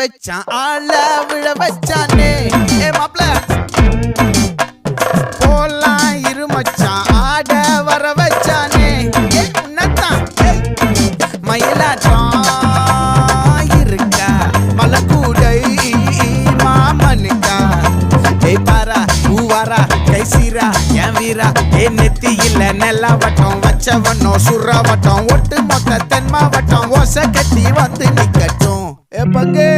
வச்சான் ஆள விழ வச்சானே மாப்ள போலாம் இருமச்சான் ஆட வர வச்சானே உன்னத்தான் மயிலாட்டம் இருக்கா மலக்கூடை மாமனுக்கா பாரா பூவாரா கைசீரா என் வீரா நெத்தி இல்ல நெல்லா வட்டம் வச்சவனோ சுறா வட்டம் ஒட்டு மொத்த தென் மாவட்டம் ஓசை கட்டி வந்து நிக்கட்டும் பங்கே